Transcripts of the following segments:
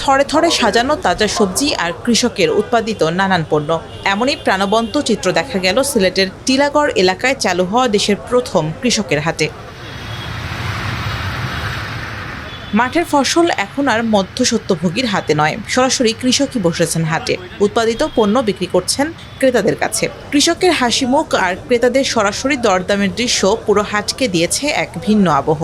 থরে থরে সাজানো তাজা সবজি আর কৃষকের উৎপাদিত নানান পণ্য। এমনই প্রাণবন্ত চিত্র দেখা গেল সিলেটের টিলাগড় এলাকায় চালু হওয়া দেশের প্রথম কৃষকের হাটে। মাঠের ফসল এখন আর মধ্যস্বত্বভোগীর হাতে নয়, সরাসরি কৃষকই বসেছেন হাটে। উৎপাদিত পণ্য বিক্রি করছেন ক্রেতাদের কাছে। কৃষকের হাসিমুখ আর ক্রেতাদের সরাসরি দরদামের দৃশ্য পুরো হাটকে দিয়েছে এক ভিন্ন আবহ।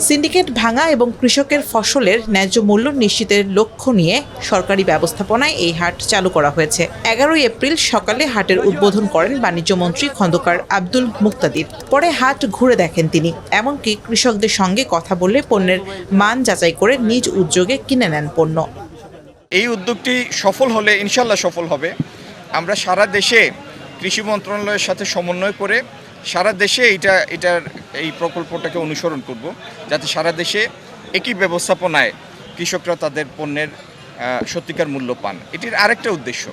সিন্ডিকেট ভাঙা এবং কৃষকের ফসলের ন্যায্য মূল্য নিশ্চিতের লক্ষ্য নিয়ে সরকারি ব্যবস্থাপনায় এই হাট চালু করা হয়েছে। 11 এপ্রিল সকালে হাটের উদ্বোধন করেন বাণিজ্যমন্ত্রী খন্দকার আব্দুল মুক্তাদির। পরে হাট ঘুরে দেখেন তিনি, এমনকি কৃষকদের সঙ্গে কথা বলে পণ্যের মান যাচাই করে নিজ উদ্যোগে কিনে নেন পণ্য। এই উদ্যোগটি সফল হলে ইনশাল্লাহ সফল হবে। আমরা সারা দেশে কৃষি মন্ত্রণালয়ের সাথে সমন্বয় করে সারা দেশে এটার এই প্রকল্পটাকে অনুসরণ করব, যাতে সারা দেশে একই ব্যবস্থাপনায় কৃষকরা তাদের পণ্যের সত্যিকার মূল্য পান। এটির আরেকটা উদ্দেশ্য,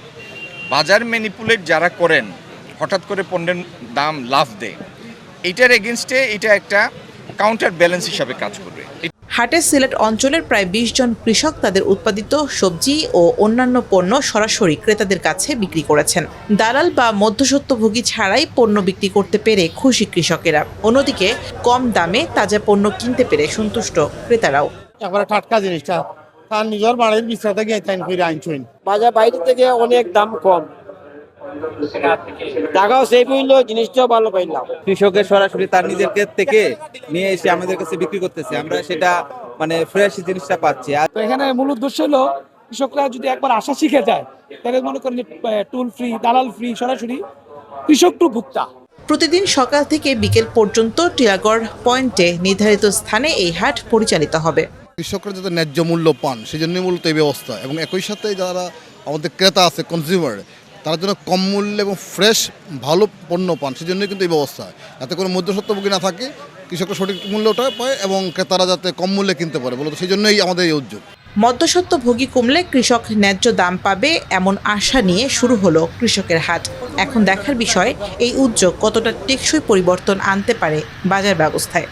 বাজার ম্যানিপুলেট যারা করেন, হঠাৎ করে পণ্যের দাম লাফ দেয়, এটার এগেনস্টে এটা একটা কাউন্টার ব্যালেন্স হিসাবে কাজ করবে। হাটে সিলেট অঞ্চলের প্রায় 20 জন কৃষক তাদের উৎপাদিত সবজি ও অন্যান্য পণ্য সরাসরি ক্রেতাদের কাছে বিক্রি করেছেন। দালাল বা মধ্যস্বত্বভোগী ছাড়াই পণ্য বিক্রি করতে পেরে খুশি কৃষকেরা। অন্যদিকে কম দামে তাজা পণ্য কিনতে পেরে সন্তুষ্ট ক্রেতারাও। একবার টাটকা জিনিসটা তার নিজের বাড়ির বিছরা থেকে আনছেন। বাজার বাইরে থেকে অনেক দাম কম, টাকাও সেভ হইলো, জিনিসটাও ভালো পাইলাম। কৃষকের সরাসরি তার নিজের ক্ষেত থেকে নিয়ে এসে আমাদের কাছে বিক্রি করতেছে, আমরা সেটা ফ্রেশ জিনিসটা পাচ্ছি। তো এখানে মূল উদ্দেশ্য হলো কৃষকরা যদি একবার আসা শিখে যায়, তাহলে মনে করেন টুল ফ্রি, দালাল ফ্রি, সরাসরি কৃষক টু ভোক্তা। প্রতিদিন সকাল থেকে বিকেল পর্যন্ত টিলাগড় পয়েন্টে নির্ধারিত স্থানে এই হাট পরিচালিত হবে। কৃষকরা যাতে ন্যায্য মূল্য পান সেজন্যই মূলত এই ব্যবস্থা, এবং একই সাথে যারা আমাদের ক্রেতা আছে, কনজিউমার, তার জন্য কম মূল্যে এবং ফ্রেশ ভালো পণ্য পান সেজন্যই কিন্তু এই ব্যবস্থা, যাতে কোনো মধ্যস্বত্বভোগী না থাকে, কৃষকরা সঠিক মূল্যটা পায় এবং ক্রেতারা যাতে কম মূল্যে কিনতে পারে, বলতো সেই জন্যই আমাদের এই উদ্যোগ। মধ্যস্বত্বভোগী কমলে কৃষক ন্যায্য দাম পাবে এমন আশা নিয়ে শুরু হলো কৃষকের হাট। এখন দেখার বিষয় এই উদ্যোগ কতটা টেকসই পরিবর্তন আনতে পারে বাজার ব্যবস্থায়।